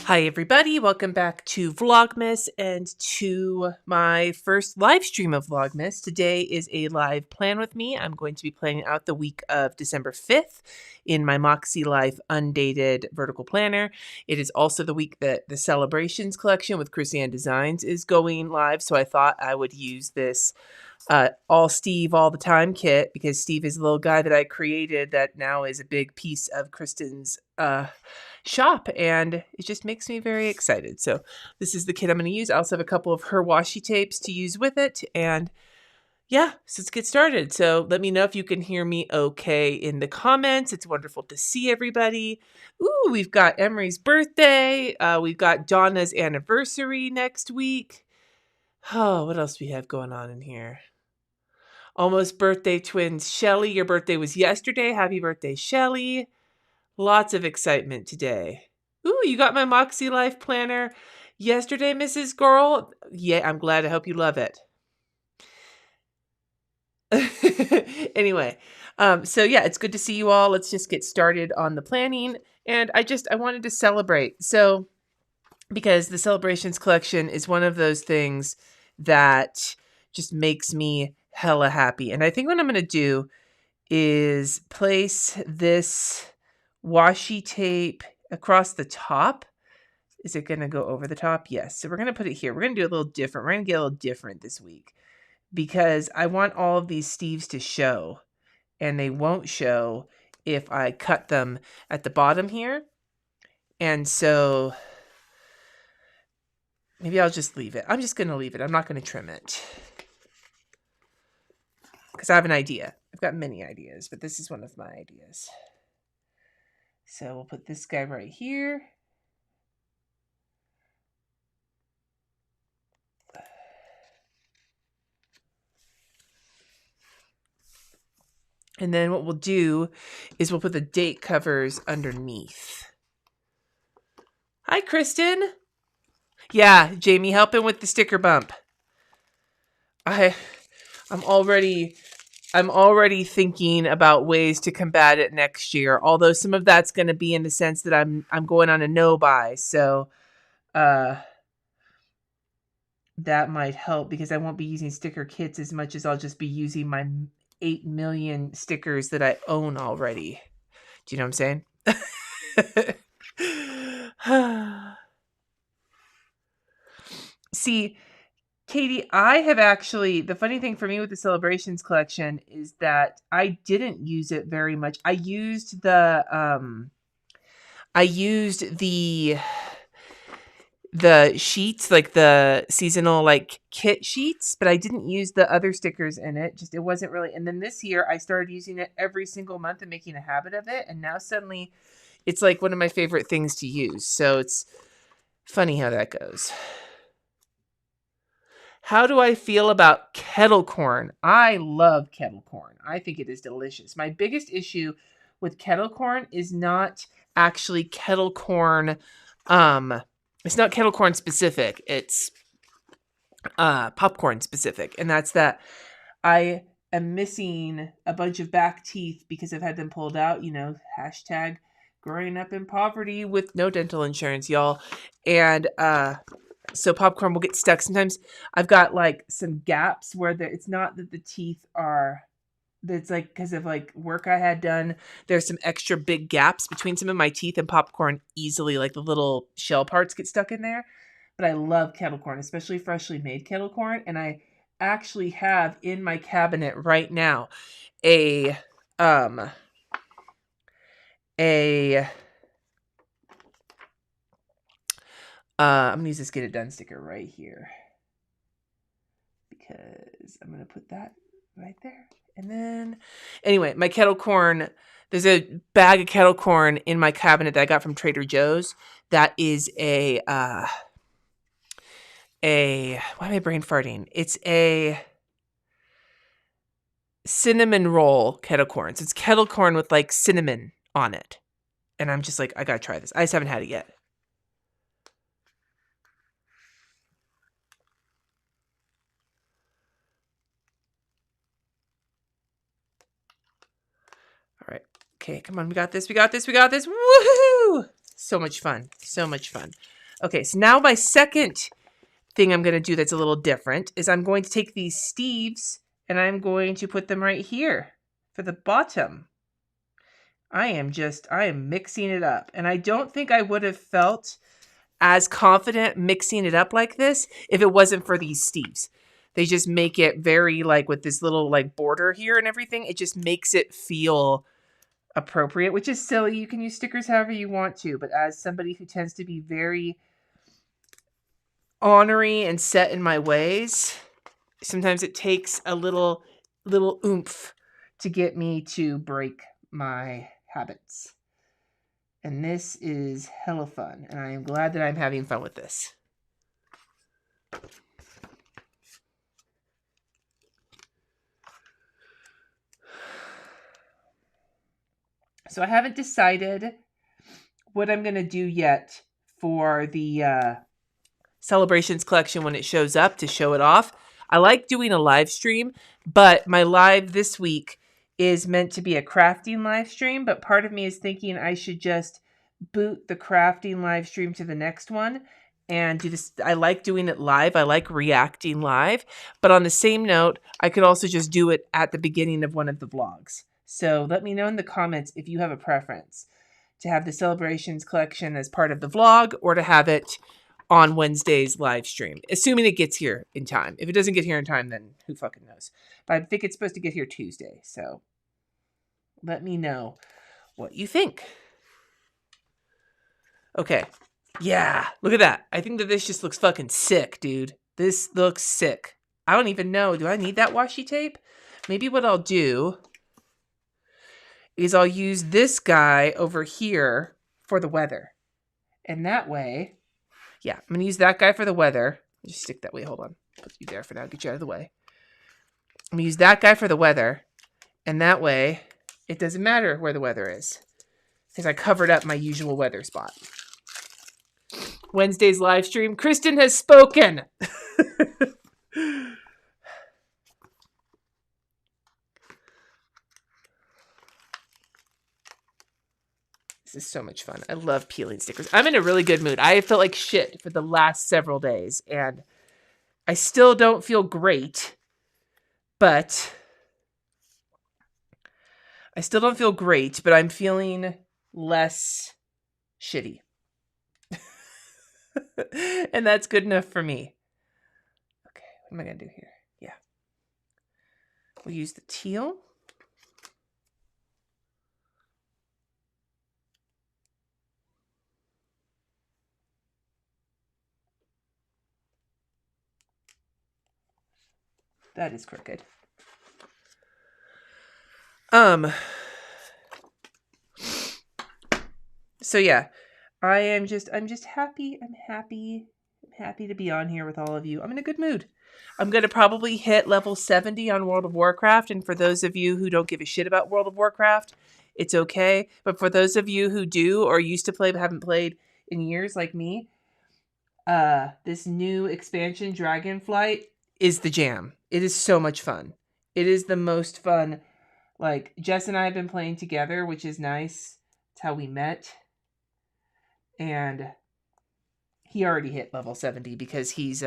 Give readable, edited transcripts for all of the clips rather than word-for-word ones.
Hi everybody, welcome back to Vlogmas and to my first live stream of Vlogmas. Today is a live plan with me. I'm going to be planning out the week of December 5th in my MakseLife undated vertical planner. It is also the week that the Celebrations collection with Krissyanne Designs is going live, so I thought I would use this all Steve all the time kit because Steve is the little guy that I created that now is a big piece of Kristen's shop, and it just makes me very excited. So this is the kit I'm going to use. I also have a couple of her washi tapes to use with it, and yeah, so let's get started. So let me know if you can hear me okay in the comments. It's wonderful to see everybody. Ooh, we've got Emery's birthday. We've got Donna's anniversary next week. Oh, what else do we have going on in here? Almost birthday twins. Shelly, your birthday was yesterday. Happy birthday, Shelly. Lots of excitement today. Ooh, you got my MakseLife Planner yesterday, Mrs. Girl. Yeah, I'm glad. I hope you love it. Anyway, so yeah, it's good to see you all. Let's just get started on the planning. And I wanted to celebrate. So, because the Celebrations collection is one of those things that just makes me hella happy. And I think what I'm going to do is place this washi tape across the top. Is it going to go over the top? Yes. So we're going to put it here. We're going to do a little different. We're going to get a little different this week because I want all of these Steves to show, and they won't show if I cut them at the bottom here. And so maybe I'll just leave it. I'm just going to leave it. I'm not going to trim it because I have an idea. I've got many ideas, but this is one of my ideas. So we'll put this guy right here. And then what we'll do is we'll put the date covers underneath. Hi, Kristen. Yeah, Jamie, helping with the sticker bump. I'm already thinking about ways to combat it next year. Although some of that's going to be in the sense that I'm going on a no buy, so that might help because I won't be using sticker kits as much as I'll just be using my 8 million stickers that I own already. Do you know what I'm saying? See, Katie, I have actually, the funny thing for me with the Celebrations collection is that I didn't use it very much. I used the sheets, like the seasonal like kit sheets, but I didn't use the other stickers in it. Just, it wasn't really. And then this year I started using it every single month and making a habit of it. And now suddenly it's like one of my favorite things to use. So it's funny how that goes. How do I feel about kettle corn? I love kettle corn. I think it is delicious. My biggest issue with kettle corn is not actually kettle corn. It's not kettle corn specific. It's popcorn specific. And that's that I am missing a bunch of back teeth because I've had them pulled out, hashtag growing up in poverty with no dental insurance, y'all. And, so popcorn will get stuck. Sometimes I've got like some gaps where it's not that the teeth are, it's like because of like work I had done. There's some extra big gaps between some of my teeth, and popcorn easily, like the little shell parts, get stuck in there. But I love kettle corn, especially freshly made kettle corn. And I actually have in my cabinet right now I'm gonna use this get it done sticker right here because I'm gonna put that right there. And then anyway, my kettle corn, there's a bag of kettle corn in my cabinet that I got from Trader Joe's. That is a why am I brain farting? It's a cinnamon roll kettle corn. So it's kettle corn with like cinnamon on it. And I'm just like, I gotta try this. I just haven't had it yet. All right. Okay, come on. We got this. We got this. We got this. Woohoo! So much fun. So much fun. Okay, so now my second thing I'm going to do that's a little different is I'm going to take these Steves and I'm going to put them right here for the bottom. I am mixing it up. And I don't think I would have felt as confident mixing it up like this if it wasn't for these Steves. They just make it very, like, with this little, like, border here and everything, it just makes it feel appropriate, which is silly. You can use stickers however you want to, but as somebody who tends to be very ornery and set in my ways, sometimes it takes a little oomph to get me to break my habits. And this is hella fun, and I am glad that I'm having fun with this. So I haven't decided what I'm going to do yet for the Celebrations collection when it shows up to show it off. I like doing a live stream, but my live this week is meant to be a crafting live stream, but part of me is thinking I should just boot the crafting live stream to the next one and do this. I like doing it live. I like reacting live, but on the same note, I could also just do it at the beginning of one of the vlogs. So let me know in the comments if you have a preference to have the Celebrations collection as part of the vlog or to have it on Wednesday's live stream, assuming it gets here in time. If it doesn't get here in time, then who fucking knows? But I think it's supposed to get here Tuesday, so let me know what you think. Okay. Yeah, look at that. I think that this just looks fucking sick, dude. This looks sick. I don't even know. Do I need that washi tape? Maybe what I'll do is I'll use this guy over here for the weather. And that way, yeah, I'm going to use that guy for the weather. Just stick that way. Hold on. Put you there for now. Get you out of the way. I'm going to use that guy for the weather. And that way, it doesn't matter where the weather is, because I covered up my usual weather spot. Wednesday's live stream. Kristen has spoken. This is so much fun. I love peeling stickers. I'm in a really good mood. I felt like shit for the last several days, and I still don't feel great, but I'm feeling less shitty. And that's good enough for me. Okay, what am I going to do here? Yeah. We'll use the teal. That is crooked. So yeah, I'm just happy. I'm happy to be on here with all of you. I'm in a good mood. I'm going to probably hit level 70 on World of Warcraft. And for those of you who don't give a shit about World of Warcraft, it's okay. But for those of you who do or used to play but haven't played in years like me, this new expansion, Dragonflight, is the jam. It is so much fun. It is the most fun. Like, Jess and I have been playing together, which is nice. It's how we met. And he already hit level 70 because he's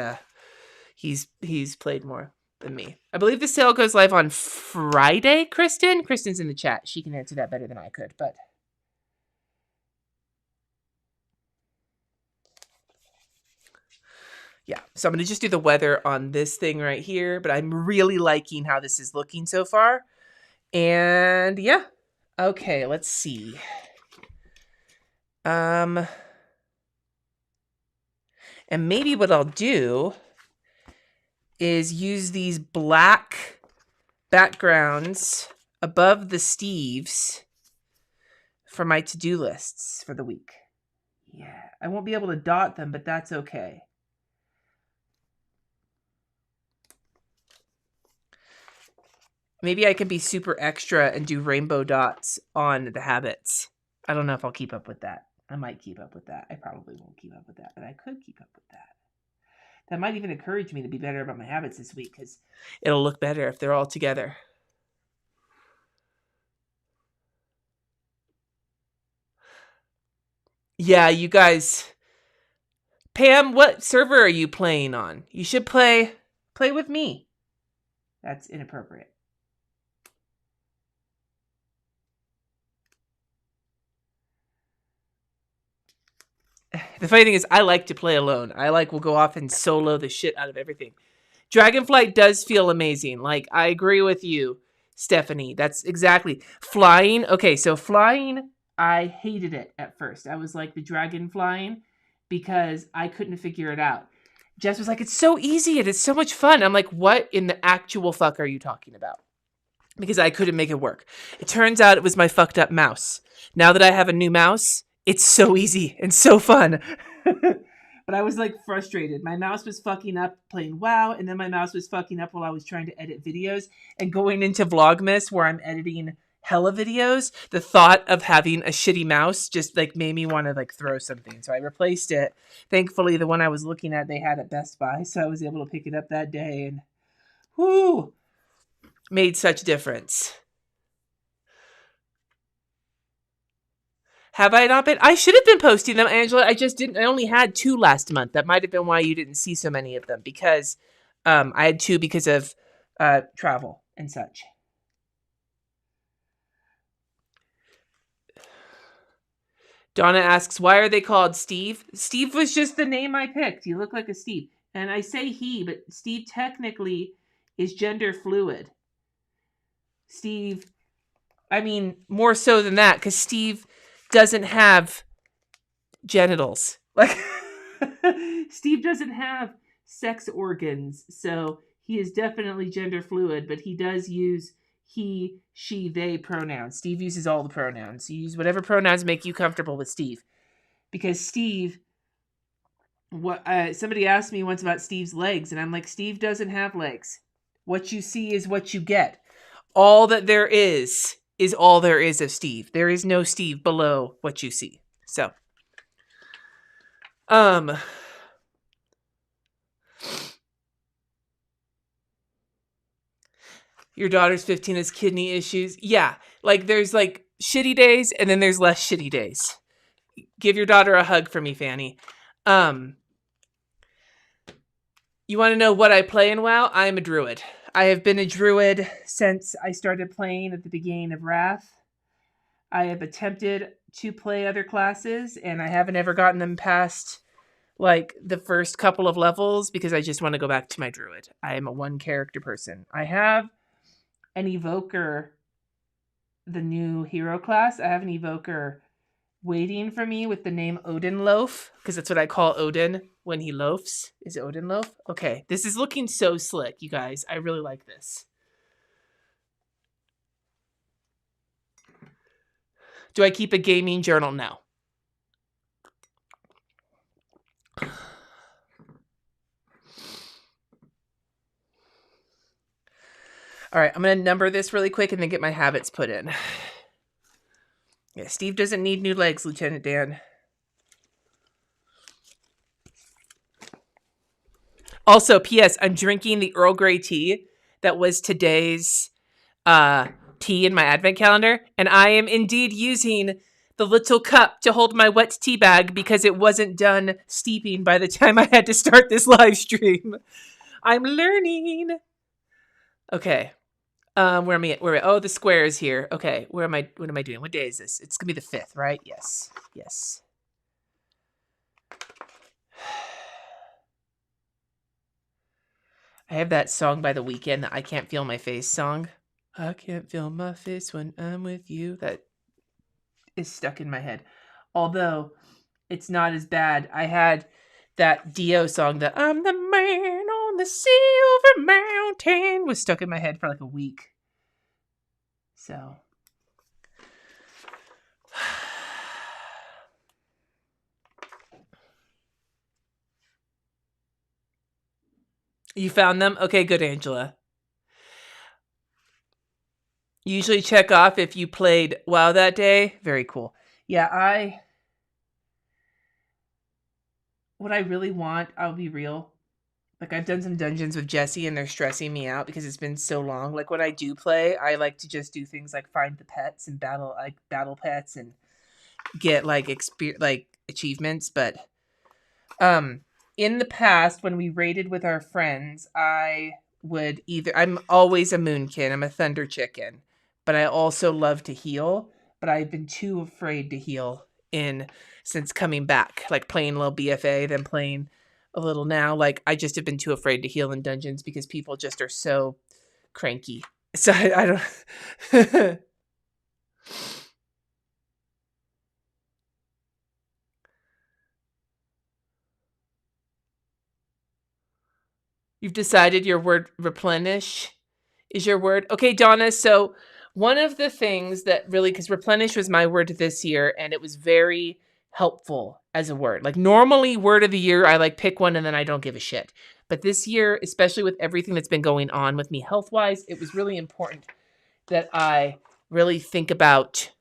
played more than me. I believe the sale goes live on Friday, Kristen. Kristen's in the chat. She can answer that better than I could, but yeah, so I'm going to just do the weather on this thing right here, but I'm really liking how this is looking so far. And yeah, okay, let's see. And maybe what I'll do is use these black backgrounds above the Steves for my to-do lists for the week. Yeah, I won't be able to dot them, but that's okay. Maybe I could be super extra and do rainbow dots on the habits. I don't know if I'll keep up with that. I might keep up with that. I probably won't keep up with that, but I could keep up with that. That might even encourage me to be better about my habits this week, because it'll look better if they're all together. Yeah, you guys. Pam, what server are you playing on? You should play with me. That's inappropriate. The funny thing is, I like to play alone. Will go off and solo the shit out of everything. Dragonflight does feel amazing. Like, I agree with you, Stephanie. That's exactly. Flying. Okay, so flying, I hated it at first. I was like the dragon flying because I couldn't figure it out. Jess was like, it's so easy and it's so much fun. I'm like, what in the actual fuck are you talking about? Because I couldn't make it work. It turns out it was my fucked up mouse. Now that I have a new mouse, it's so easy and so fun. But I was like frustrated. My mouse was fucking up playing WoW, and then my mouse was fucking up while I was trying to edit videos. And going into Vlogmas, where I'm editing hella videos, the thought of having a shitty mouse just like made me want to like throw something. So I replaced it. Thankfully, the one I was looking at, they had at Best Buy, so I was able to pick it up that day, and whoo, made such difference. Have I not been? I should have been posting them, Angela. I just didn't. I only had 2 last month. That might have been why you didn't see so many of them, because I had 2 because of travel and such. Donna asks, why are they called Steve? Steve was just the name I picked. You look like a Steve. And I say he, but Steve technically is gender fluid. Steve, I mean, more so than that, because Steve doesn't have genitals. Like, Steve doesn't have sex organs, so he is definitely gender fluid, but he does use he, she, they pronouns. Steve uses all the pronouns. You use whatever pronouns make you comfortable with Steve. Because Steve, somebody asked me once about Steve's legs, and I'm like, Steve doesn't have legs. What you see is what you get. All that there is all there is of Steve. There is no Steve below what you see. So, your daughter's 15 has kidney issues. Yeah, like there's like shitty days and then there's less shitty days. Give your daughter a hug for me, Fanny. You want to know what I play in WoW? I am a druid. I have been a druid since I started playing at the beginning of Wrath. I have attempted to play other classes, and I haven't ever gotten them past like the first couple of levels because I just want to go back to my druid. I am a 1-character person. I have an evoker, the new hero class. I have an evoker waiting for me with the name Odin Loaf, because that's what I call Odin when he loafs. Is it Odin Loaf? Okay, this is looking so slick, you guys. I really like this. Do I keep a gaming journal? No. All right, I'm going to number this really quick and then get my habits put in. Yeah, Steve doesn't need new legs, Lieutenant Dan. Also, P.S., I'm drinking the Earl Grey tea that was today's tea in my advent calendar, and I am indeed using the little cup to hold my wet tea bag because it wasn't done steeping by the time I had to start this live stream. I'm learning. Okay. Where am I? Oh, the square is here. Okay. Where am I? What am I doing? What day is this? It's gonna be the 5th, right? Yes. Yes. I have that song by The Weeknd, the I Can't Feel My Face song. I can't feel my face when I'm with you. That is stuck in my head. Although it's not as bad. I had that Dio song, that I'm the man on the silver mountain, was stuck in my head for like a week. So. You found them? Okay, good, Angela. Usually check off if you played WoW that day. Very cool. Yeah, what I really want, I'll be real. Like, I've done some dungeons with Jesse and they're stressing me out because it's been so long. Like, when I do play, I like to just do things like find the pets and battle pets and get like achievements, but in the past when we raided with our friends, I'm always a moonkin, I'm a thunder chicken, but I also love to heal, but I've been too afraid to heal since coming back, like playing a little BFA, then playing a little now. Like I just have been too afraid to heal in dungeons because people just are so cranky. So I don't You've decided your word replenish is your word. Okay, Donna. So one of the things that really, because replenish was my word this year, and it was very helpful as a word. Like normally, word of the year, I like pick one and then I don't give a shit. But this year, especially with everything that's been going on with me health wise, it was really important that I really think about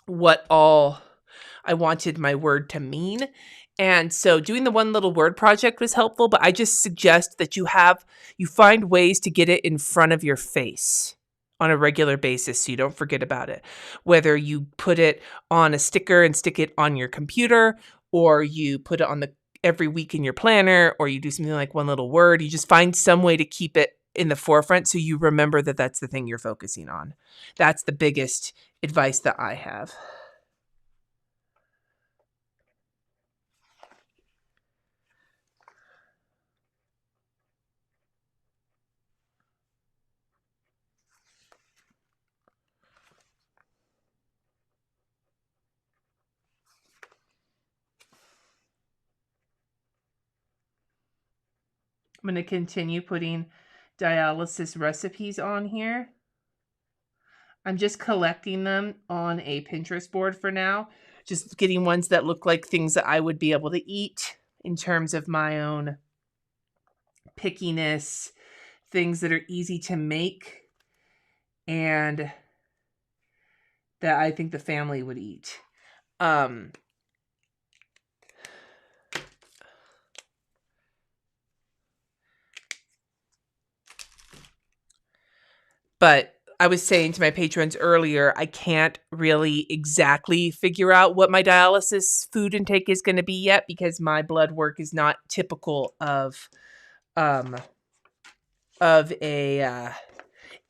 what all I wanted my word to mean. And so doing the one little word project was helpful, but I just suggest that you find ways to get it in front of your face on a regular basis so you don't forget about it. Whether you put it on a sticker and stick it on your computer, or you put it on every week in your planner, or you do something like one little word, you just find some way to keep it in the forefront so you remember that that's the thing you're focusing on. That's the biggest advice that I have. I'm going to continue putting dialysis recipes on here. I'm just collecting them on a Pinterest board for now. Just getting ones that look like things that I would be able to eat in terms of my own pickiness, things that are easy to make, and that I think the family would eat. But I was saying to my patrons earlier, I can't really exactly figure out what my dialysis food intake is going to be yet because my blood work is not typical of a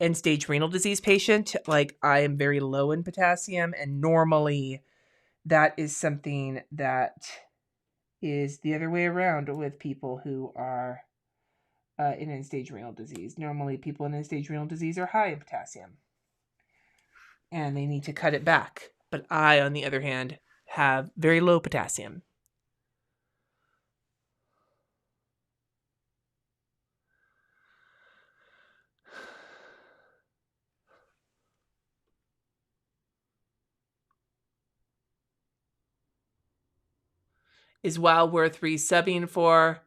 end stage renal disease patient. Like I am very low in potassium, and normally that is something that is the other way around with people who are in end stage renal disease. Normally people in end stage renal disease are high in potassium and they need to cut it back. But I, on the other hand, have very low potassium. Is WoW worth resubbing for?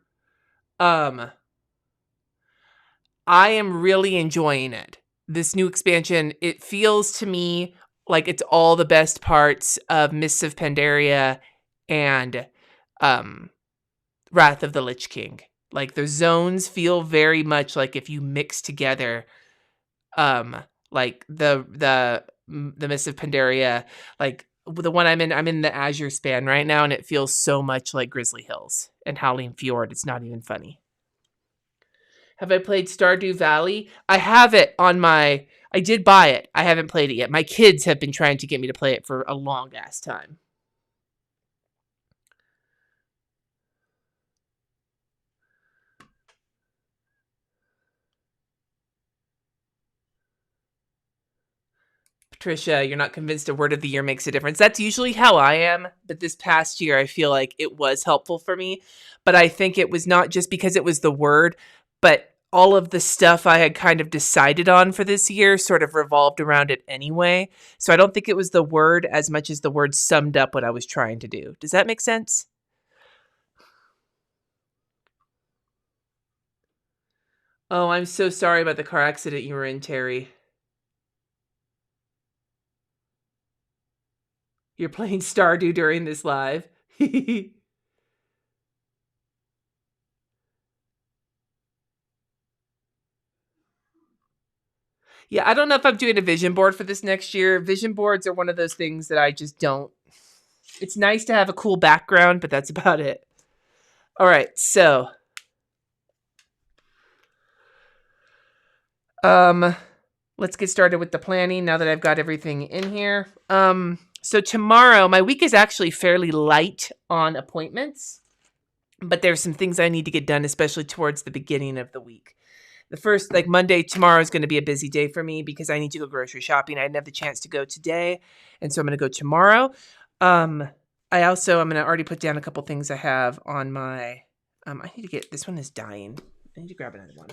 I am really enjoying it. This new expansion, it feels to me like it's all the best parts of Mists of Pandaria and Wrath of the Lich King. Like the zones feel very much like if you mix together like the Mists of Pandaria, like the one I'm in the Azure Span right now, and it feels so much like Grizzly Hills and Howling Fjord. It's not even funny. Have I played Stardew Valley? I have it on I did buy it. I haven't played it yet. My kids have been trying to get me to play it for a long ass time. Patricia, you're not convinced a word of the year makes a difference. That's usually how I am, but this past year I feel like it was helpful for me. But I think it was not just because it was the word, but all of the stuff I had kind of decided on for this year sort of revolved around it anyway. So I don't think it was the word as much as the word summed up what I was trying to do. Does that make sense? Oh, I'm so sorry about the car accident you were in, Terry. You're playing Stardew during this live. Yeah, I don't know if I'm doing a vision board for this next year. Vision boards are one of those things that I just don't. It's nice to have a cool background, but that's about it. All right, so let's get started with the planning now that I've got everything in here. So tomorrow, my week is actually fairly light on appointments, but there's some things I need to get done, especially towards the beginning of the week. The first, like Monday, tomorrow is going to be a busy day for me because I need to go grocery shopping. I didn't have the chance to go today, and so I'm going to go tomorrow. I'm going to already put down a couple things I have on my, I need to get, this one is dying. I need to grab another one.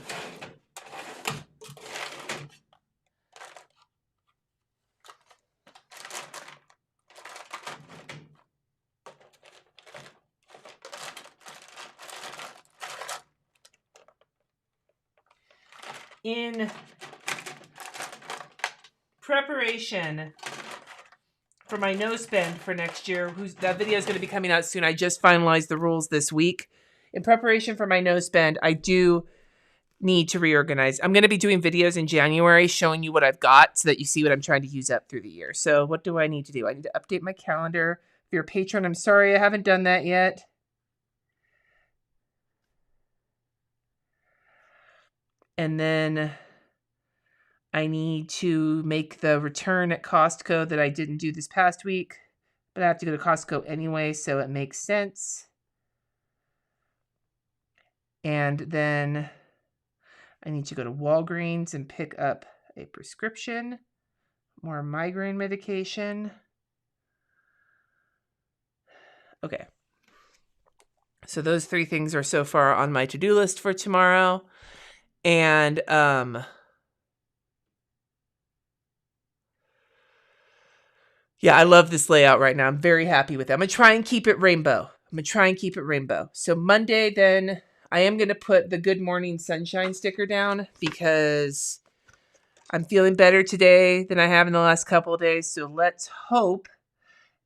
In preparation for my no spend for next year, that video is going to be coming out soon. I just finalized the rules this week. In preparation for my no spend, I do need to reorganize. I'm going to be doing videos in January showing you what I've got so that you see what I'm trying to use up through the year. So what do I need to do? I need to update my calendar. If you're a patron, I'm sorry I haven't done that yet. And then I need to make the return at Costco that I didn't do this past week, but I have to go to Costco anyway, so it makes sense. And then I need to go to Walgreens and pick up a prescription, more migraine medication. Okay. So those 3 things are so far on my to-do list for tomorrow. And yeah, I love this layout right now. I'm very happy with it. I'm going to try and keep it rainbow. So Monday, then I am going to put the Good Morning Sunshine sticker down because I'm feeling better today than I have in the last couple of days. So let's hope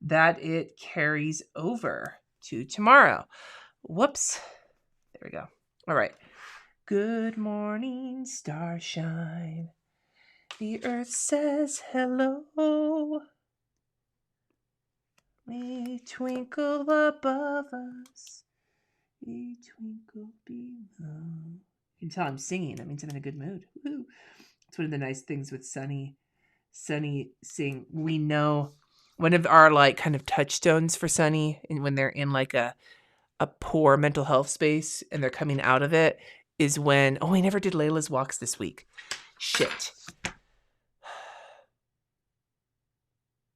that it carries over to tomorrow. Whoops. There we go. All right. Good morning, starshine. The earth says hello. We twinkle above us. We twinkle below. You can tell I'm singing. That means I'm in a good mood. Woo. It's one of the nice things with Sunny sing. We know one of our like kind of touchstones for Sunny, and when they're in like a poor mental health space and they're coming out of it, is when, oh, I never did Layla's walks this week. Shit.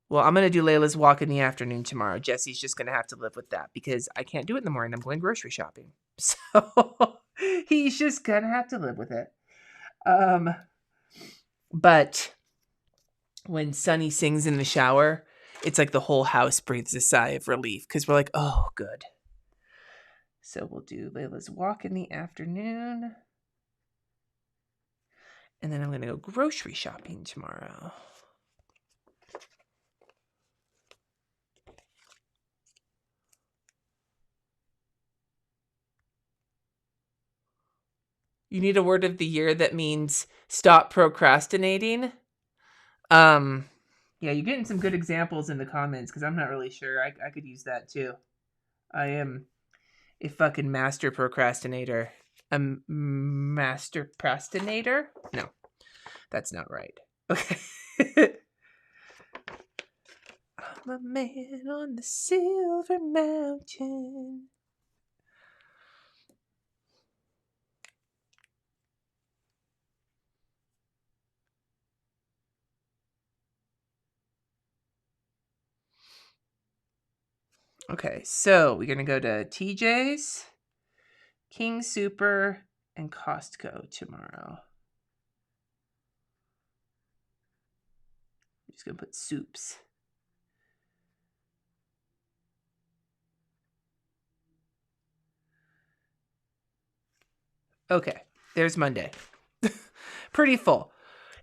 Well, I'm going to do Layla's walk in the afternoon tomorrow. Jesse's just going to have to live with that because I can't do it in the morning. I'm going grocery shopping. So he's just going to have to live with it. But when Sunny sings in the shower, it's like the whole house breathes a sigh of relief because we're like, oh, good. So we'll do Layla's walk in the afternoon. And then I'm going to go grocery shopping tomorrow. You need a word of the year that means stop procrastinating. Yeah, you're getting some good examples in the comments because I'm not really sure. I could use that too. I am a fucking master procrastinator. A master procrastinator? No, that's not right. Okay. I'm a man on the silver mountain. Okay, so we're going to go to TJ's, King Super, and Costco tomorrow. I'm just going to put soups. Okay, there's Monday. Pretty full.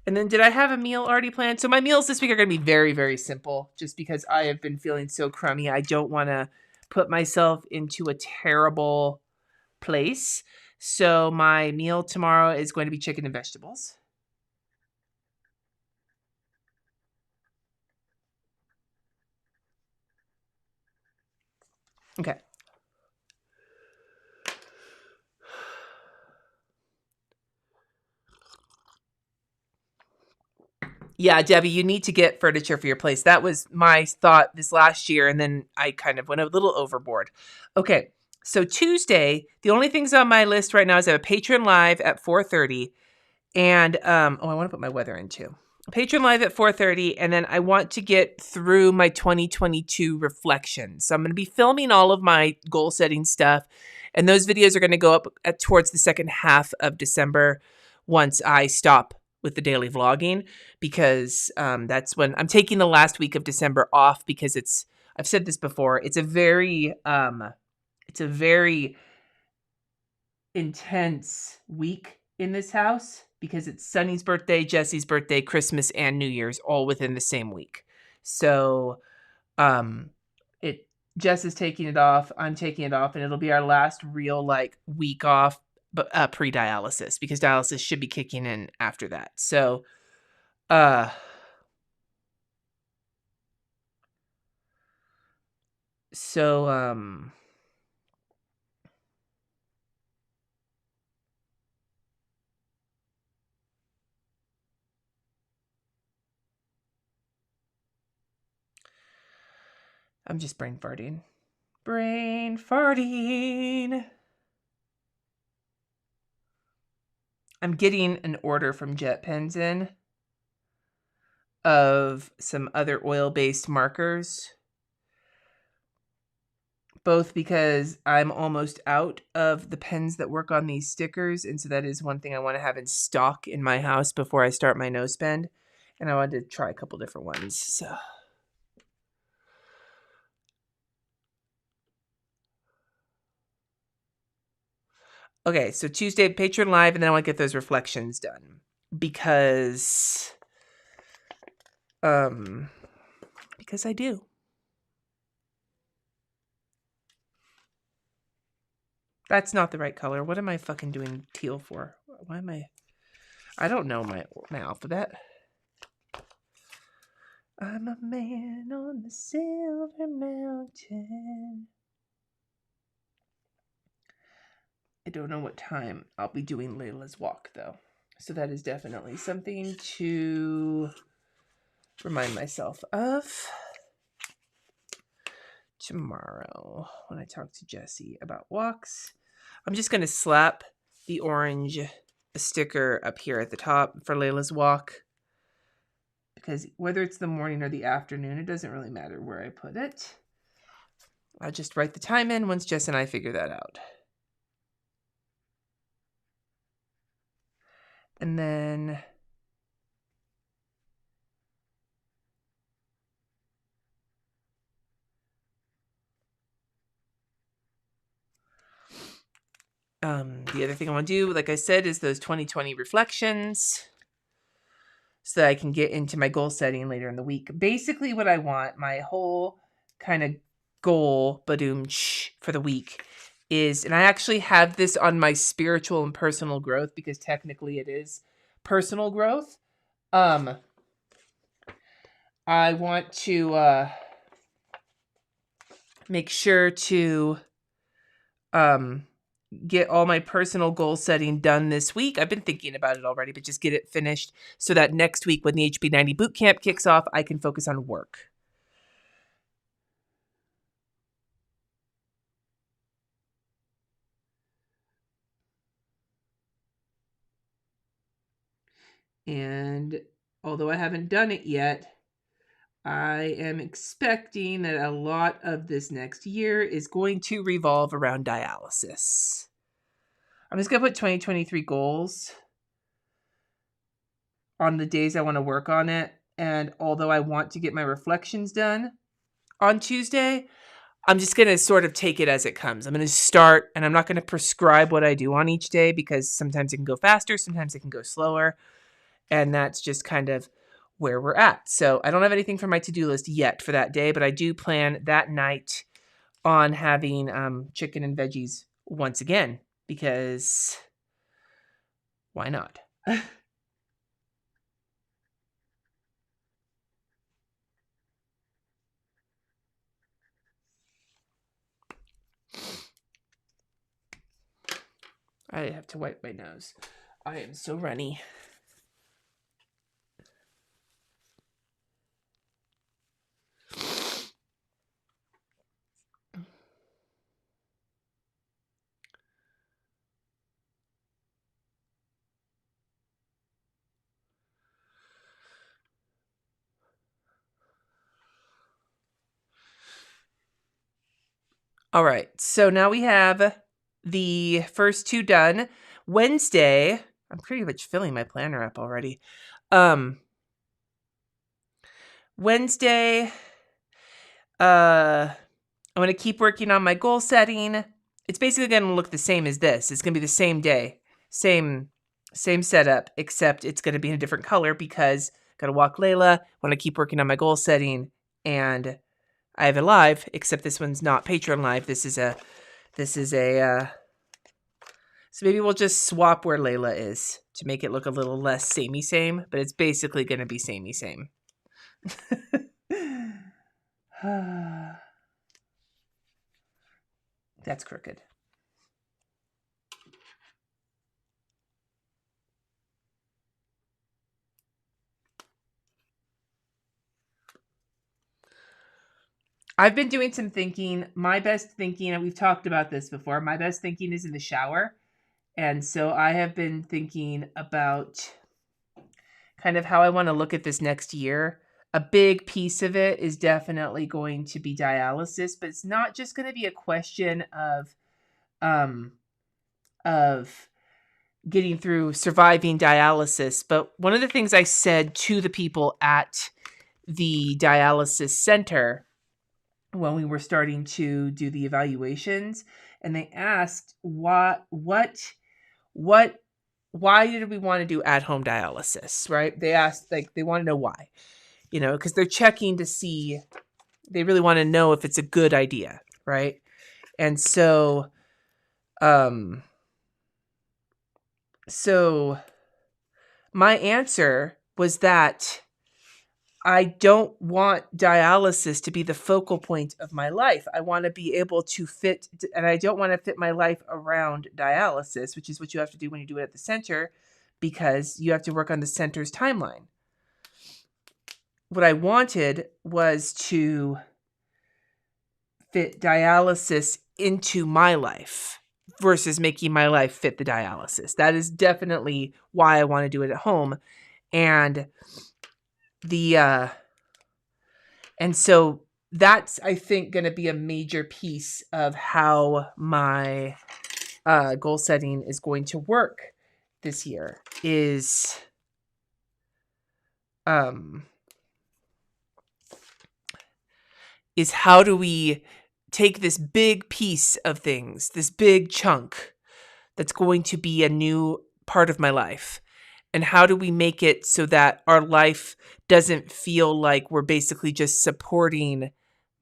And then did I have a meal already planned? So my meals this week are going to be very, very simple just because I have been feeling so crummy. I don't want to put myself into a terrible place. So my meal tomorrow is going to be chicken and vegetables. Okay. Yeah, Debbie, you need to get furniture for your place. That was my thought this last year, and then I kind of went a little overboard. Okay, so Tuesday, the only things on my list right now is I have a patron live at 4:30, and I want to put my weather in too. Patron live at 4:30, and then I want to get through my 2022 reflections. So I'm going to be filming all of my goal setting stuff, and those videos are going to go up towards the second half of December once I stop with the daily vlogging, because that's when I'm taking the last week of December off, because I've said this before, it's a very intense week in this house, because it's Sunny's birthday, Jesse's birthday, Christmas, and New Year's all within the same week. So it Jess is taking it off, I'm taking it off, and it'll be our last real week off, but pre-dialysis, because dialysis should be kicking in after that. So uh so I'm just brain farting. Brain farting. I'm getting an order from Jet Pens in of some other oil-based markers, both because I'm almost out of the pens that work on these stickers, and so that is one thing I want to have in stock in my house before I start my no spend, and I wanted to try a couple different ones. So okay, so Tuesday, Patreon Live, and then I want to get those reflections done, because I do. That's not the right color. What am I fucking doing teal for? Why am I don't know my alphabet. I'm a man on the silver mountain. I don't know what time I'll be doing Layla's walk, though. So that is definitely something to remind myself of tomorrow when I talk to Jesse about walks. I'm just going to slap the orange sticker up here at the top for Layla's walk, because whether it's the morning or the afternoon, it doesn't really matter where I put it. I'll just write the time in once Jess and I figure that out. And then the other thing I want to do, like I said, is those 2020 reflections, so that I can get into my goal setting later in the week. Basically what I want, my whole kind of goal for the week is, and I actually have this on my spiritual and personal growth, because technically it is personal growth. I want to make sure to get all my personal goal setting done this week. I've been thinking about it already, but just get it finished so that next week when the HB90 bootcamp kicks off, I can focus on work. And although I haven't done it yet, I am expecting that a lot of this next year is going to revolve around dialysis. I'm just going to put 2023 goals on the days I want to work on it. And although I want to get my reflections done on Tuesday, I'm just going to sort of take it as it comes. I'm going to start, and I'm not going to prescribe what I do on each day, because sometimes it can go faster, sometimes it can go slower. And that's just kind of where we're at. So I don't have anything for my to-do list yet for that day, but I do plan that night on having chicken and veggies once again, because why not? I have to wipe my nose. I am so runny. All right, so now we have the first two done. Wednesday, I'm pretty much filling my planner up already. Wednesday, I'm going to keep working on my goal setting. It's basically going to look the same as this. It's going to be the same day, same setup, except it's going to be in a different color because I got to walk Layla, want to keep working on my goal setting, and I have a live, except this one's not Patreon live. This is a so maybe we'll just swap where Layla is to make it look a little less samey same, but it's basically going to be samey same. That's crooked. I've been doing some thinking. My best thinking, and we've talked about this before, my best thinking is in the shower. And so I have been thinking about kind of how I want to look at this next year. A big piece of it is definitely going to be dialysis, but it's not just going to be a question of getting through surviving dialysis. But one of the things I said to the people at the dialysis center when we were starting to do the evaluations, and they asked why did we want to do at-home dialysis, right? They asked, like, they want to know why, because they're checking to see, they really want to know if it's a good idea, right? And so my answer was that I don't want dialysis to be the focal point of my life. I want to be able to fit, and I don't want to fit my life around dialysis, which is what you have to do when you do it at the center, because you have to work on the center's timeline. What I wanted was to fit dialysis into my life versus making my life fit the dialysis. That is definitely why I want to do it at home. And so that's, I think, going to be a major piece of how my goal setting is going to work this year is how do we take this big piece of things, this big chunk that's going to be a new part of my life, and how do we make it so that our life doesn't feel like we're basically just supporting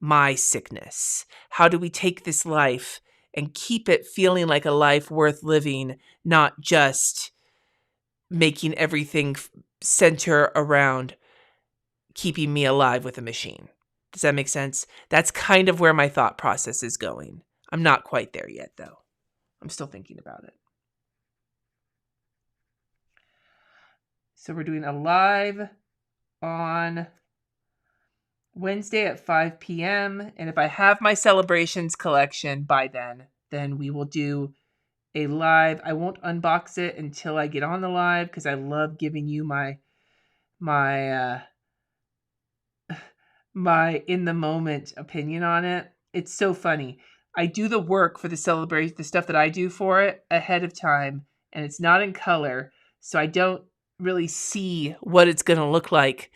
my sickness? How do we take this life and keep it feeling like a life worth living, not just making everything center around keeping me alive with a machine? Does that make sense? That's kind of where my thought process is going. I'm not quite there yet, though. I'm still thinking about it. So we're doing a live on Wednesday at 5 p.m. And if I have my celebrations collection by then we will do a live. I won't unbox it until I get on the live because I love giving you my in the moment opinion on it. It's so funny. I do the work for the celebration, the stuff that I do for it ahead of time, and it's not in color, so I don't really see what it's going to look like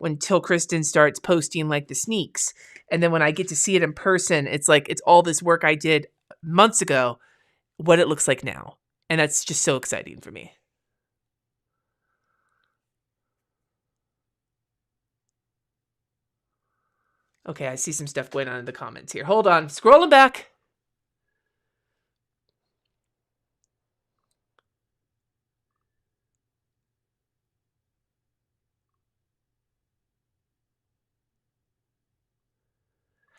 until Kristen starts posting like the sneaks. And then when I get to see it in person, it's like it's all this work I did months ago, what it looks like now. And that's just so exciting for me. Okay, I see some stuff going on in the comments here. Hold on, scrolling back.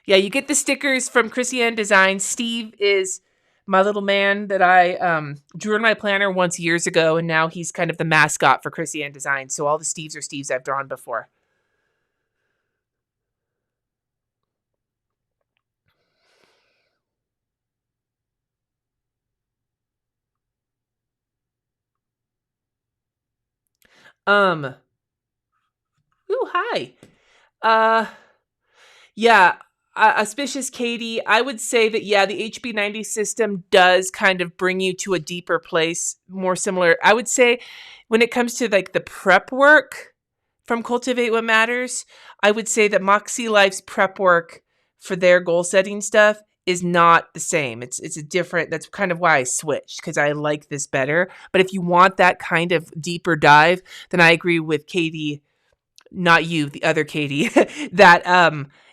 Yeah, you get the stickers from Krissyanne Designs. Steve is my little man that I drew in my planner once years ago, and now he's kind of the mascot for Krissyanne Designs. So all the Steves are Steves I've drawn before. Um, ooh, hi. Uh, yeah, Auspicious Katie, I would say that, yeah, the HB90 system does kind of bring you to a deeper place, more similar. I would say when it comes to like the prep work from Cultivate What Matters, I would say that MakseLife's prep work for their goal setting stuff is not the same. It's a different, that's kind of why I switched, because I like this better. But if you want that kind of deeper dive, then I agree with Katie, not you, the other Katie, that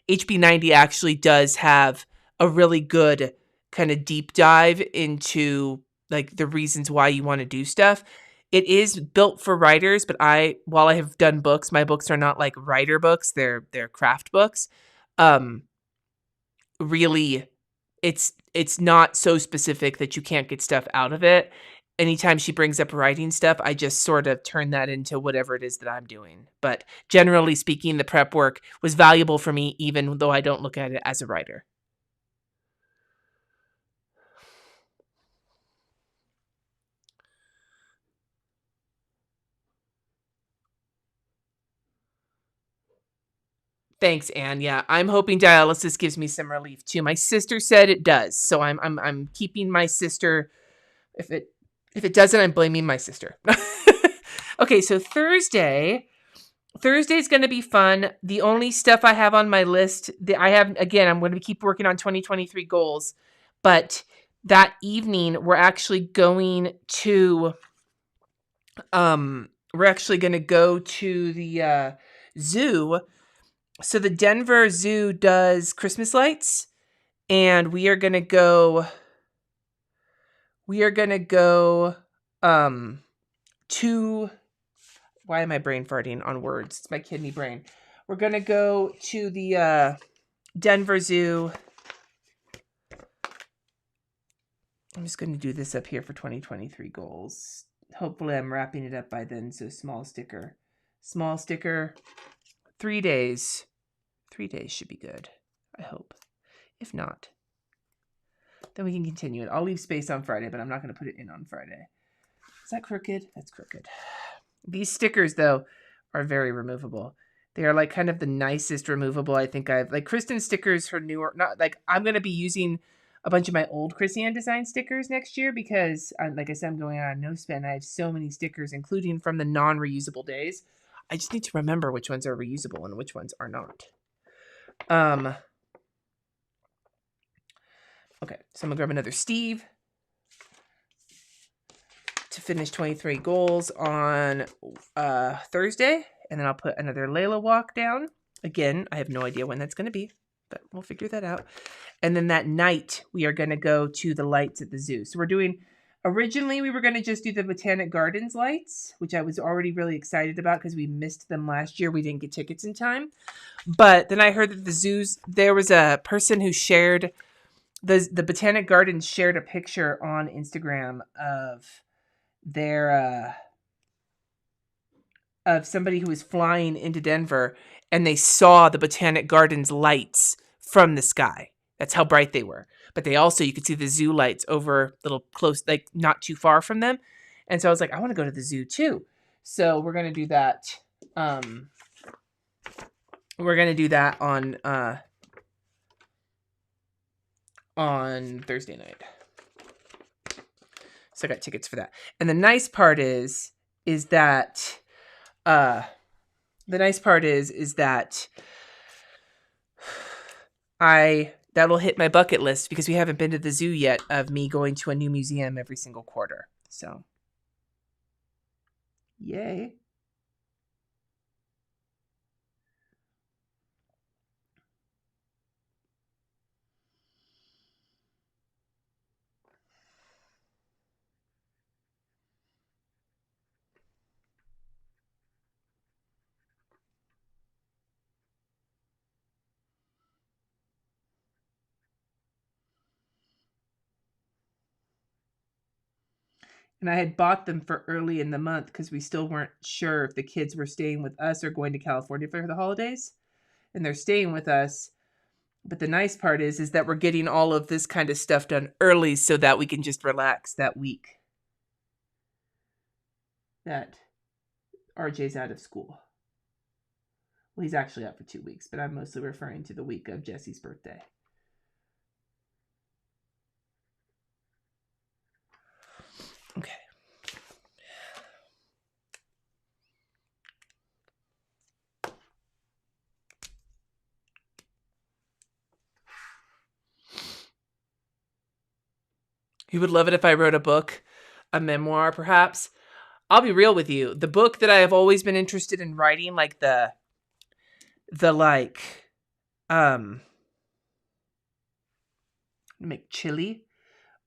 HB90 actually does have a really good kind of deep dive into like the reasons why you want to do stuff. It is built for writers, but while I have done books, my books are not like writer books, they're craft books. Um Really, it's not so specific that you can't get stuff out of it. Anytime she brings up writing stuff, I just sort of turn that into whatever it is that I'm doing. But generally speaking, the prep work was valuable for me, even though I don't look at it as a writer. Thanks, Anne. Yeah, I'm hoping dialysis gives me some relief too. My sister said it does, so I'm keeping my sister. If it doesn't, I'm blaming my sister. Okay, so Thursday's going to be fun. The only stuff I have on my list, I'm going to keep working on 2023 goals, but that evening we're actually going to go to the zoo. So the Denver Zoo does Christmas lights, and we are going to go to, why am I brain farting on words? It's my kidney brain. We're going to go to the Denver Zoo. I'm just going to do this up here for 2023 goals. Hopefully I'm wrapping it up by then. So small sticker, 3 days. 3 days should be good, I hope. If not, then we can continue it. I'll leave space on Friday, but I'm not going to put it in on Friday. Is that crooked? That's crooked. These stickers, though, are very removable. They are like kind of the nicest removable I think I've, like Kristen stickers for newer, not like I'm going to be using a bunch of my old Krissyanne Design stickers next year because, like I said, I'm going on no spend. I have so many stickers, including from the non-reusable days. I just need to remember which ones are reusable and which ones are not. Okay, so I'm going to grab another Steve to finish 23 goals on Thursday, and then I'll put another Layla walk down. Again, I have no idea when that's going to be, but we'll figure that out. And then that night, we are going to go to the lights at the zoo. So originally we were going to just do the Botanic Gardens lights, which I was already really excited about because we missed them last year. We didn't get tickets in time. But then I heard that there was a person who shared, the Botanic Gardens shared a picture on Instagram of of somebody who was flying into Denver, and they saw the Botanic Gardens lights from the sky. That's how bright they were. But you could see the zoo lights over little close, like not too far from them. And so I was like, I want to go to the zoo too. So we're going to do that. We're going to do that on Thursday night. So I got tickets for that. And the nice part is that that'll hit my bucket list because we haven't been to the zoo yet of me going to a new museum every single quarter. So, yay. And I had bought them for early in the month because we still weren't sure if the kids were staying with us or going to California for the holidays. And they're staying with us. But the nice part is that we're getting all of this kind of stuff done early so that we can just relax that week that RJ's out of school. Well, he's actually out for 2 weeks, but I'm mostly referring to the week of Jesse's birthday. Okay. You would love it if I wrote a book, a memoir, perhaps. I'll be real with you. The book that I have always been interested in writing, like make chili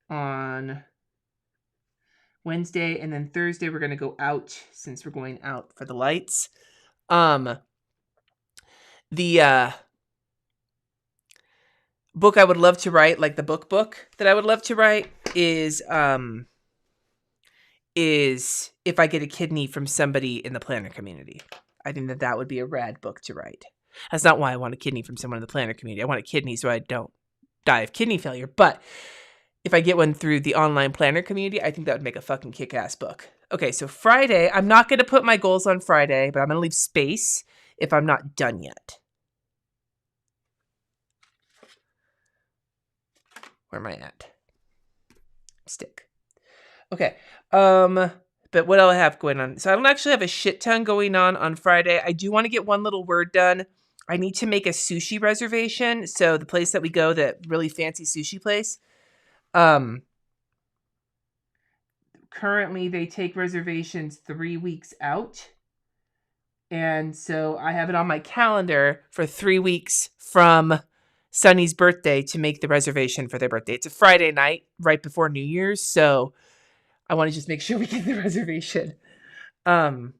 on Wednesday, and then Thursday we're going to go out since we're going out for the lights. The book I would love to write, like the book that I would love to write is if I get a kidney from somebody in the planner community. I think that would be a rad book to write. That's not why I want a kidney from someone in the planner community. I want a kidney so I don't die of kidney failure. But if I get one through the online planner community, I think that would make a fucking kick-ass book. Okay, so Friday, I'm not going to put my goals on Friday, but I'm going to leave space if I'm not done yet. Where am I at? Stick. Okay. But what do I have going on? So I don't actually have a shit ton going on Friday. I do want to get one little word done. I need to make a sushi reservation. So the place that we go, that really fancy sushi place, currently they take reservations 3 weeks out. And so I have it on my calendar for 3 weeks from Sunny's birthday to make the reservation for their birthday. It's a Friday night right before New Year's. So I want to just make sure we get the reservation. And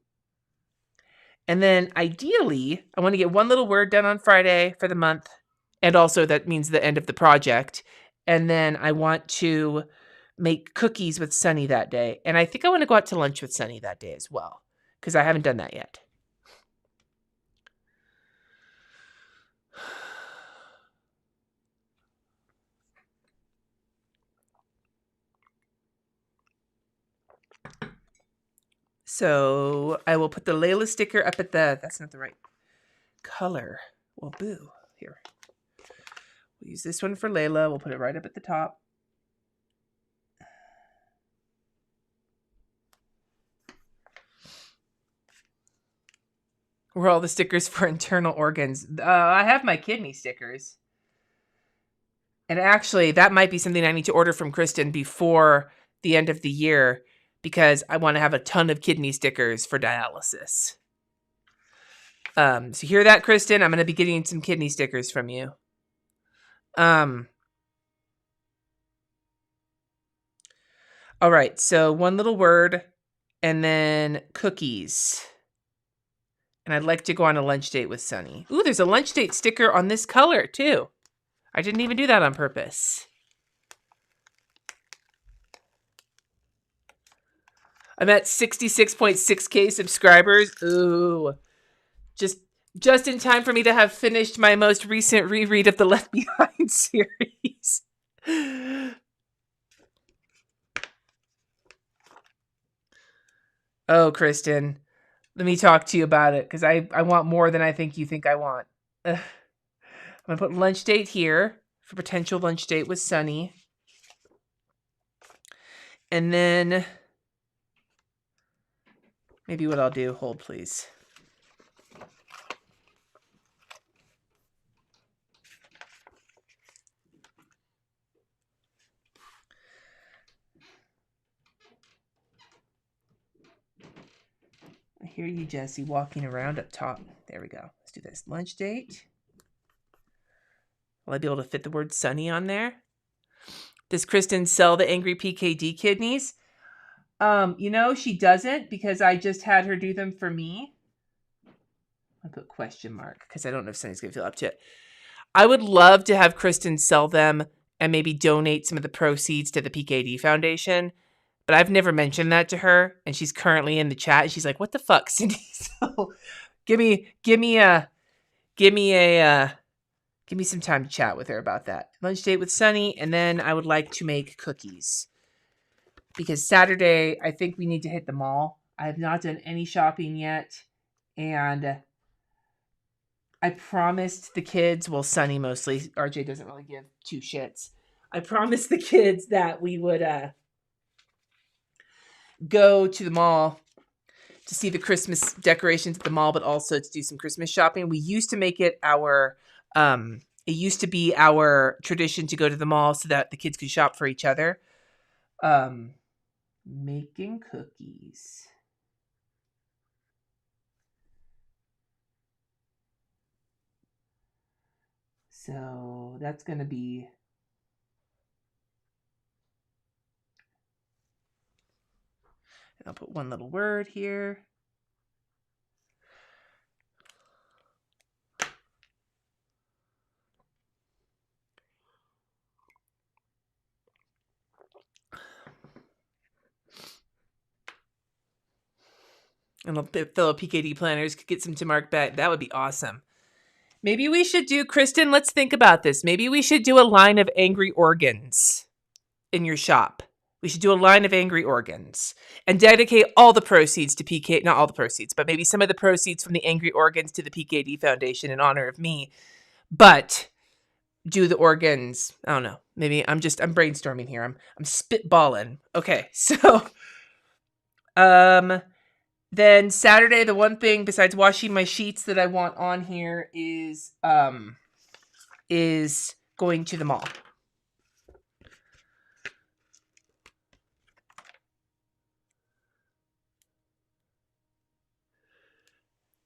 then ideally, I want to get one little word done on Friday for the month. And also that means the end of the project. And then I want to make cookies with Sunny that day. And I think I want to go out to lunch with Sunny that day as well, because I haven't done that yet. So I will put the Layla sticker up at that's not the right color. Well, boo. Here. We'll use this one for Layla. We'll put it right up at the top. Where are all the stickers for internal organs? I have my kidney stickers. And actually, that might be something I need to order from Kristen before the end of the year, because I want to have a ton of kidney stickers for dialysis. So hear that, Kristen? I'm going to be getting some kidney stickers from you. All right, so one little word, and then cookies. And I'd like to go on a lunch date with Sunny. Ooh, there's a lunch date sticker on this color, too. I didn't even do that on purpose. I'm at 66.6K subscribers. Ooh. Just in time for me to have finished my most recent reread of the Left Behind series. Oh, Kristen. Let me talk to you about it, because I want more than I think you think I want. I'm going to put lunch date here for potential lunch date with Sunny. And then maybe what I'll do, hold please. I hear you, Jesse, walking around up top. There we go. Let's do this. Lunch date. Will I be able to fit the word Sunny on there? Does Kristen sell the Angry PKD kidneys? She doesn't, because I just had her do them for me. I'll put question mark, because I don't know if Sunny's going to feel up to it. I would love to have Kristen sell them and maybe donate some of the proceeds to the PKD Foundation. but I've never mentioned that to her, and she's currently in the chat, and she's like, "What the fuck, Cindy?" So give me some time to chat with her about that. Lunch date with Sunny, and then I would like to make cookies. Because Saturday, I think we need to hit the mall. I have not done any shopping yet. And I promised the kids, well, Sunny mostly, RJ doesn't really give two shits. I promised the kids that we would go to the mall to see the Christmas decorations at the mall, but also to do some Christmas shopping. We used to make it it used to be our tradition to go to the mall so that the kids could shop for each other. Making cookies. So that's going to be... I'll put one little word here. And fellow PKD planners could get some to mark back. That would be awesome. Maybe we should do, Kristen, let's think about this. Maybe we should do a line of angry organs in your shop. We should do a line of angry organs and dedicate all the proceeds to PK, not all the proceeds, but maybe some of the proceeds from the angry organs to the PKD Foundation in honor of me. But do the organs, I don't know. Maybe I'm brainstorming here. I'm spitballing. Okay. So, then Saturday, the one thing besides washing my sheets that I want on here is going to the mall.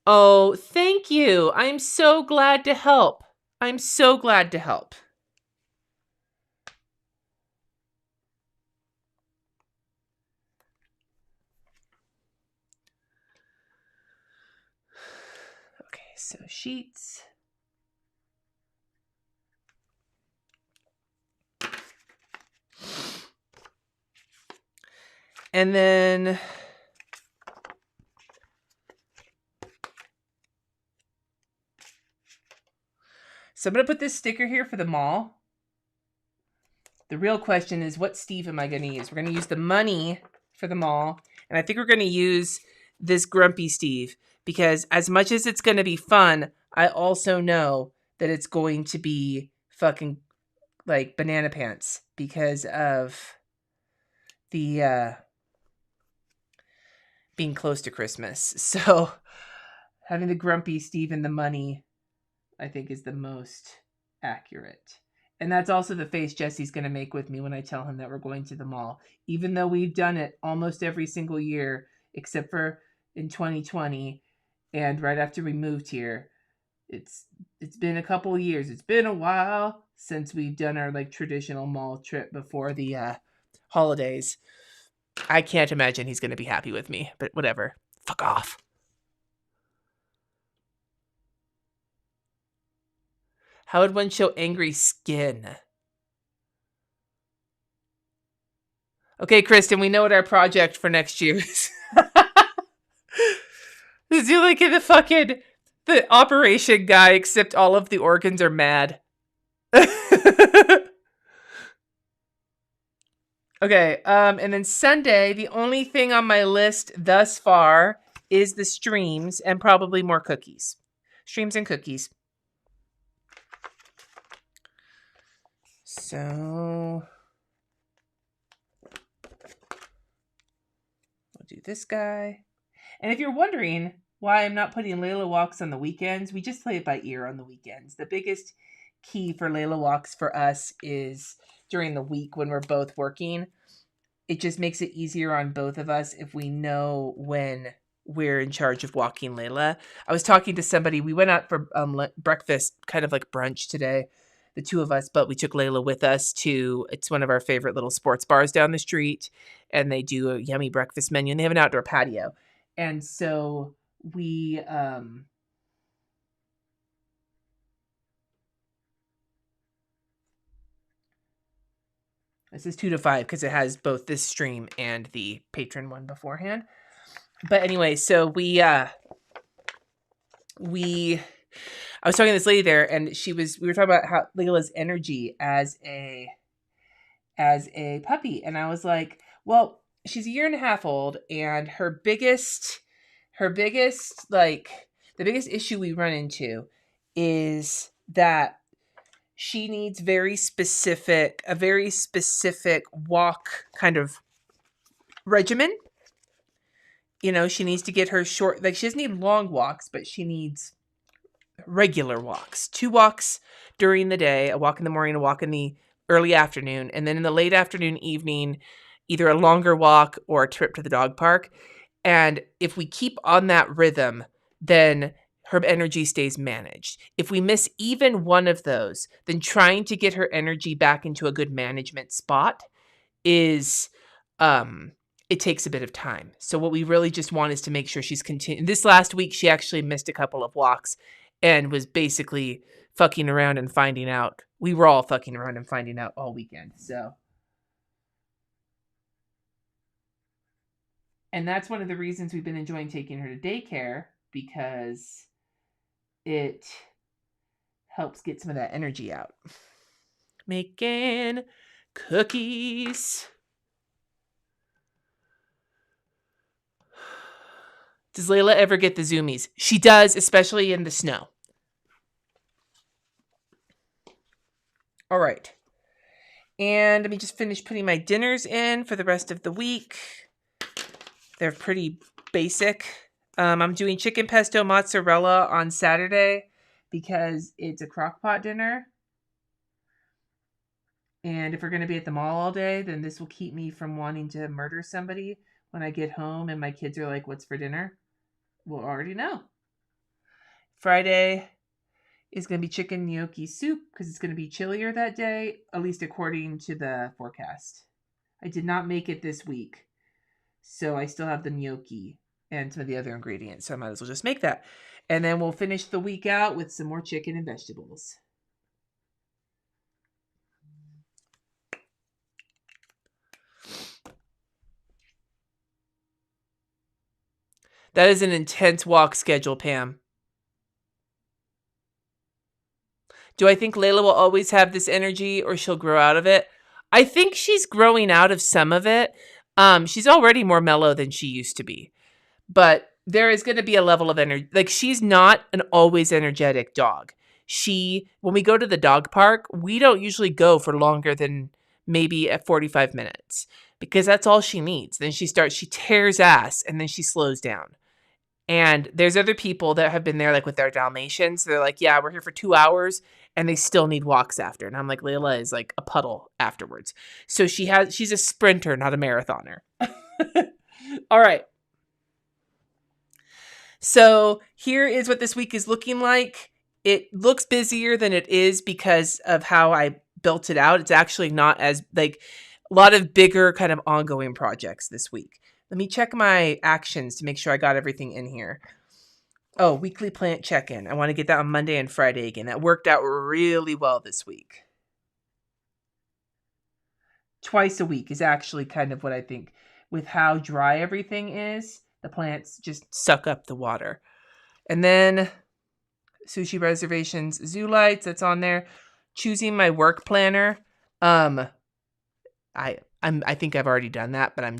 Oh, thank you. I'm so glad to help. I'm so glad to help. Okay, so sheets. And then so I'm going to put this sticker here for the mall. The real question is, what Steve am I going to use? We're going to use the money for the mall. And I think we're going to use this Grumpy Steve. Because as much as it's going to be fun, I also know that it's going to be fucking like banana pants. Because of the being close to Christmas. So having the Grumpy Steve and the money, I think, is the most accurate. And that's also the face Jesse's going to make with me when I tell him that we're going to the mall. Even though we've done it almost every single year, except for in 2020 and right after we moved here. It's been a couple of years. It's been a while since we've done our like traditional mall trip before the holidays. I can't imagine he's going to be happy with me, but whatever. Fuck off. How would one show angry skin? Okay, Kristen, we know what our project for next year is. Is you like the fucking the operation guy, except all of the organs are mad. Okay, and then Sunday, the only thing on my list thus far is the streams and probably more cookies. Streams and cookies. So we'll do this guy. And if you're wondering why I'm not putting Layla walks on the weekends, we just play it by ear on the weekends. The biggest key for Layla walks for us is during the week when we're both working. It just makes it easier on both of us if we know when we're in charge of walking Layla. I was talking to somebody. We went out for breakfast, kind of like brunch today, the two of us, but we took Layla with us to, it's one of our favorite little sports bars down the street, and they do a yummy breakfast menu, and they have an outdoor patio. And so we This is 2 to 5 because it has both this stream and the patron one beforehand. But anyway, so I was talking to this lady there, and we were talking about how Layla's energy as a puppy, and I was like, well, she's a year and a half old, and the biggest issue we run into is that she needs a very specific walk kind of regimen. You know, she needs to get her short, like she doesn't need long walks, but she needs regular walks. 2 walks during the day, a walk in the morning, a walk in the early afternoon, and then in the late afternoon, evening, either a longer walk or a trip to the dog park. And if we keep on that rhythm, then her energy stays managed. If we miss even one of those, then trying to get her energy back into a good management spot is, it takes a bit of time. So what we really just want is to make sure she's continuing. This last week, she actually missed a couple of walks and was basically fucking around and finding out. We were all fucking around and finding out all weekend. So, and that's one of the reasons we've been enjoying taking her to daycare, because it helps get some of that energy out. Making cookies. Does Layla ever get the zoomies? She does, especially in the snow. All right. And let me just finish putting my dinners in for the rest of the week. They're pretty basic. I'm doing chicken pesto mozzarella on Saturday because it's a crock pot dinner. And if we're going to be at the mall all day, then this will keep me from wanting to murder somebody when I get home and my kids are like, what's for dinner? We'll already know. Friday is going to be chicken gnocchi soup because it's going to be chillier that day, at least according to the forecast. I did not make it this week, so I still have the gnocchi and some of the other ingredients, so I might as well just make that. And then we'll finish the week out with some more chicken and vegetables. That is an intense walk schedule, Pam. Do I think Layla will always have this energy or she'll grow out of it? I think she's growing out of some of it. She's already more mellow than she used to be. But there is going to be a level of energy. Like, she's not an always energetic dog. When we go to the dog park, we don't usually go for longer than maybe at 45 minutes because that's all she needs. Then she tears ass and then she slows down. And there's other people that have been there, like with their Dalmatians. They're like, yeah, we're here for 2 hours and they still need walks after. And I'm like, Layla is like a puddle afterwards. So she's a sprinter, not a marathoner. All right. So here is what this week is looking like. It looks busier than it is because of how I built it out. It's actually not as like a lot of bigger kind of ongoing projects this week. Let me check my actions to make sure I got everything in here. Oh, weekly plant check-in. I want to get that on Monday and Friday again. That worked out really well this week. Twice a week is actually kind of what I think. With how dry everything is, the plants just suck up the water. And then sushi reservations, zoo lights, that's on there. Choosing my work planner. I think I've already done that, but I'm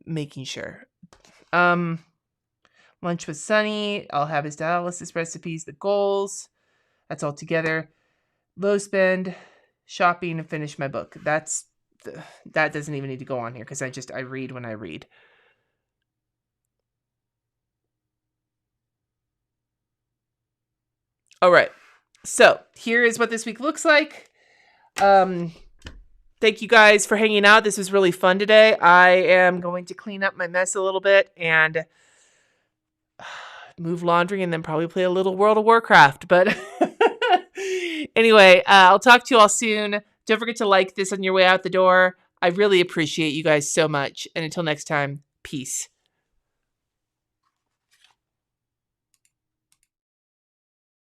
making sure. Lunch with Sunny. I'll have his dialysis recipes, the goals. That's all together. Low spend, shopping, and finish my book. That doesn't even need to go on here because I read when I read. All right. So here is what this week looks like. Thank you guys for hanging out. This was really fun today. I am going to clean up my mess a little bit and move laundry and then probably play a little World of Warcraft. But anyway, I'll talk to you all soon. Don't forget to like this on your way out the door. I really appreciate you guys so much. And until next time, peace.